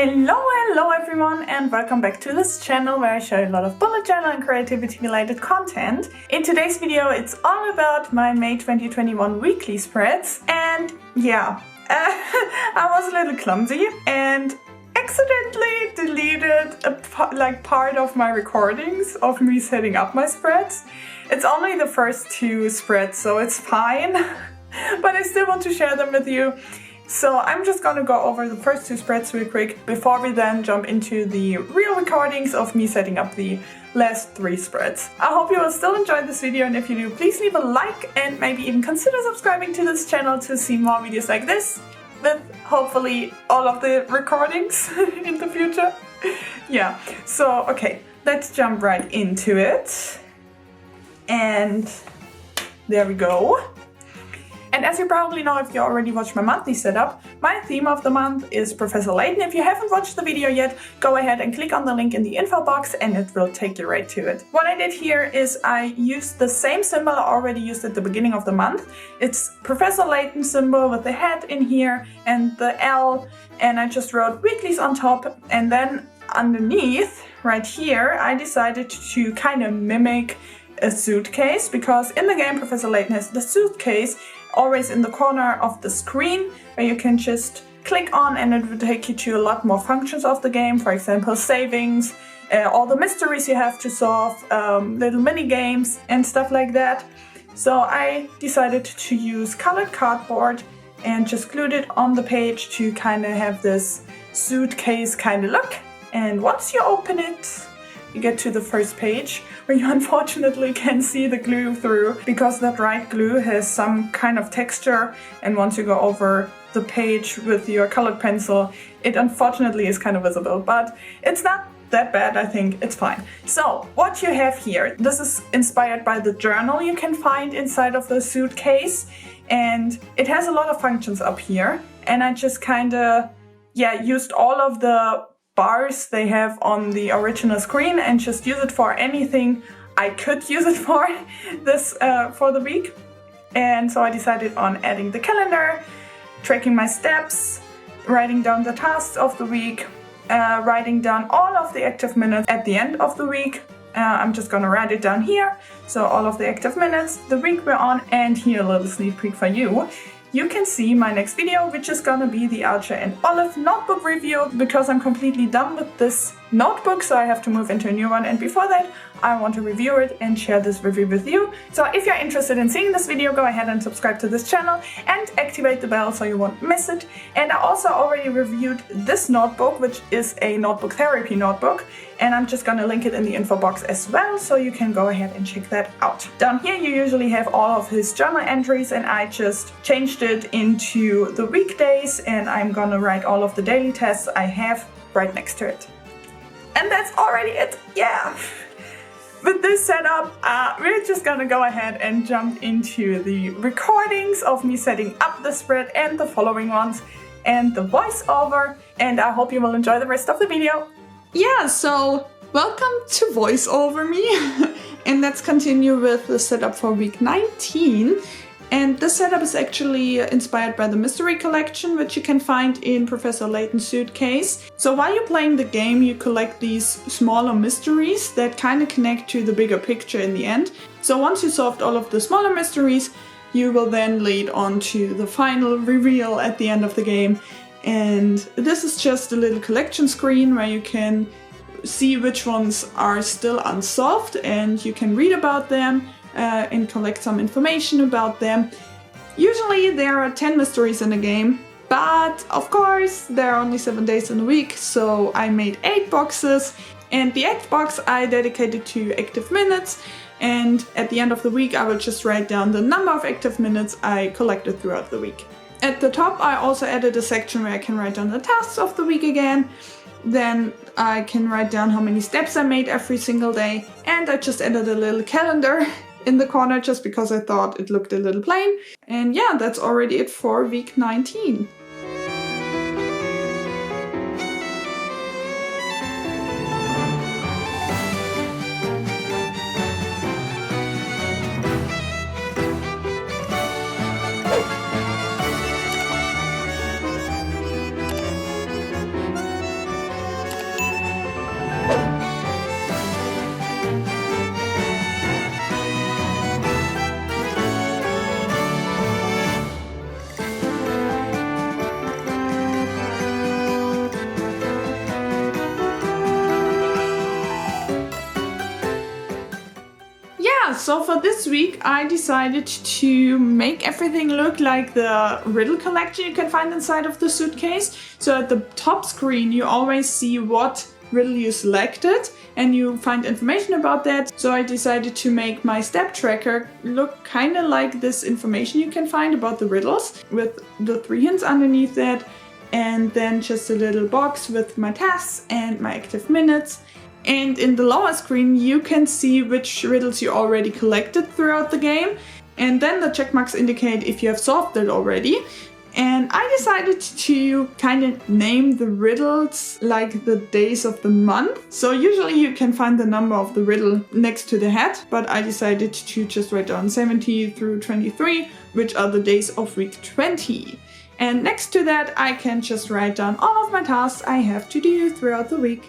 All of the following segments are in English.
Hello everyone, and welcome back to this channel where I show a lot of bullet journal and creativity related content. In today's video it's all about my May 2021 weekly spreads, and yeah, I was a little clumsy and accidentally deleted part of my recordings of me setting up my spreads. It's only the first two spreads, so it's fine, but I still want to share them with you. So I'm just gonna go over the first two spreads real quick before we then jump into the real recordings of me setting up the last three spreads. I hope you will still enjoy this video, and if you do, please leave a like and maybe even consider subscribing to this channel to see more videos like this with hopefully all of the recordings in the future. Yeah, so okay, let's jump right into it. And there we go. And as you probably know if you already watched my monthly setup, my theme of the month is Professor Layton. If you haven't watched the video yet, go ahead and click on the link in the info box and it will take you right to it. What I did here is I used the same symbol I already used at the beginning of the month. It's Professor Layton symbol with the head in here and the L, and I just wrote Weeklies on top, and then underneath right here I decided to kind of mimic a suitcase, because in the game Professor Layton has the suitcase always in the corner of the screen where you can just click on and it will take you to a lot more functions of the game. For example, savings, all the mysteries you have to solve, little mini games and stuff like that. So I decided to use colored cardboard and just glued it on the page to kind of have this suitcase kind of look. And once you open it, you get to the first page where you unfortunately can see the glue through, because that right glue has some kind of texture, and once you go over the page with your colored pencil, it unfortunately is kind of visible, but it's not that bad, I think it's fine. So what you have here, this is inspired by the journal you can find inside of the suitcase, and it has a lot of functions up here, and I just kind of used all of the bars they have on the original screen and just use it for anything I could use it for this for the week. And so I decided on adding the calendar, tracking my steps, writing down the tasks of the week, writing down all of the active minutes at the end of the week. I'm just gonna write it down here, so all of the active minutes, the week we're on, and here a little sneak peek for you. You can see my next video, which is gonna be the Archer and Olive notebook review, because I'm completely done with this notebook, so I have to move into a new one, and before that I want to review it and share this review with you. So if you're interested in seeing this video, go ahead and subscribe to this channel and activate the bell so you won't miss it. And I also already reviewed this notebook, which is a notebook therapy notebook, and I'm just gonna link it in the info box as well, so you can go ahead and check that out. Down here you usually have all of his journal entries, and I just changed it into the weekdays, and I'm gonna write all of the daily tasks I have right next to it. And that's already it, yeah! With this setup, we're just gonna go ahead and jump into the recordings of me setting up the spread and the following ones and the voiceover, and I hope you will enjoy the rest of the video. Yeah, so welcome to voiceover me, and let's continue with the setup for week 19. And this setup is actually inspired by the mystery collection, which you can find in Professor Layton's suitcase. So while you're playing the game, you collect these smaller mysteries that kind of connect to the bigger picture in the end. So once you solved all of the smaller mysteries, you will then lead on to the final reveal at the end of the game. And this is just a little collection screen where you can see which ones are still unsolved, and you can read about them and collect some information about them. Usually there are 10 mysteries in a game, but of course there are only 7 days in a week, so I made 8 boxes, and the 8th box I dedicated to active minutes, and at the end of the week I will just write down the number of active minutes I collected throughout the week. At the top I also added a section where I can write down the tasks of the week again. Then I can write down how many steps I made every single day, and I just added a little calendar in the corner just because I thought it looked a little plain. And yeah, that's already it for week 19. so for this week I decided to make everything look like the riddle collection you can find inside of the suitcase. So at the top screen you always see what riddle you selected and you find information about that. So I decided to make my step tracker look kind of like this information you can find about the riddles, with the 3 hints underneath that, and then just a little box with my tasks and my active minutes. And in the lower screen you can see which riddles you already collected throughout the game, and then the check marks indicate if you have solved it already. And I decided to kind of name the riddles like the days of the month. So usually you can find the number of the riddle next to the head, but I decided to just write down 70 through 23, which are the days of week 20. And next to that I can just write down all of my tasks I have to do throughout the week.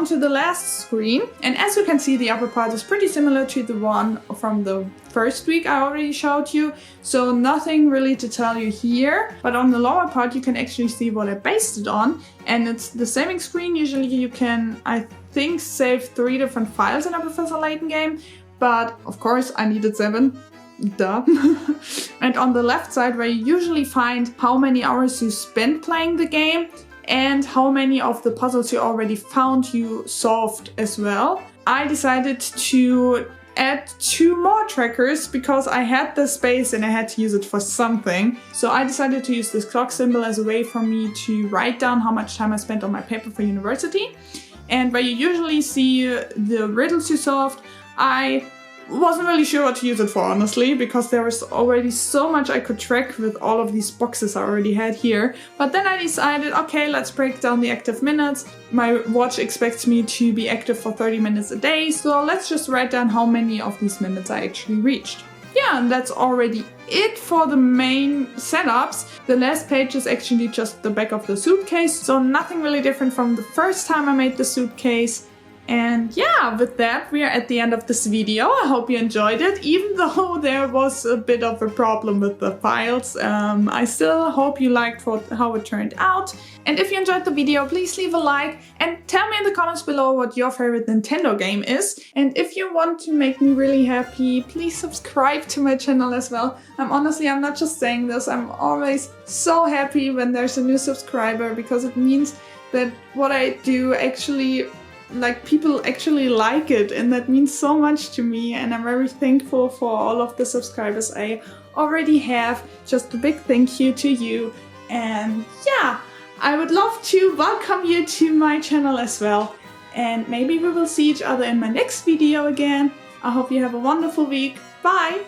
To the last screen, and as you can see the upper part is pretty similar to the one from the first week I already showed you, so nothing really to tell you here, but on the lower part you can actually see what I based it on, and it's the saving screen. Usually you can, I think, save 3 different files in a Professor Layton game, but of course I needed 7. Duh. And on the left side, where you usually find how many hours you spent playing the game and how many of the puzzles you already found you solved as well, I decided to add 2 more trackers because I had the space and I had to use it for something. So I decided to use this clock symbol as a way for me to write down how much time I spent on my paper for university. And where you usually see the riddles you solved, I wasn't really sure what to use it for, honestly, because there was already so much I could track with all of these boxes I already had here. But then I decided, okay, let's break down the active minutes. My watch expects me to be active for 30 minutes a day, so let's just write down how many of these minutes I actually reached. Yeah, and that's already it for the main setups. The last page is actually just the back of the suitcase, so nothing really different from the first time I made the suitcase. And yeah, with that, we are at the end of this video. I hope you enjoyed it, even though there was a bit of a problem with the files. I still hope you liked how it turned out. And if you enjoyed the video, please leave a like and tell me in the comments below what your favorite Nintendo game is. And if you want to make me really happy, please subscribe to my channel as well. I'm not just saying this, I'm always so happy when there's a new subscriber, because it means that what I do actually, people actually like it, and that means so much to me, and I'm very thankful for all of the subscribers I already have. Just a big thank you to you, and yeah, I would love to welcome you to my channel as well, and maybe we will see each other in my next video again. I hope you have a wonderful week. Bye!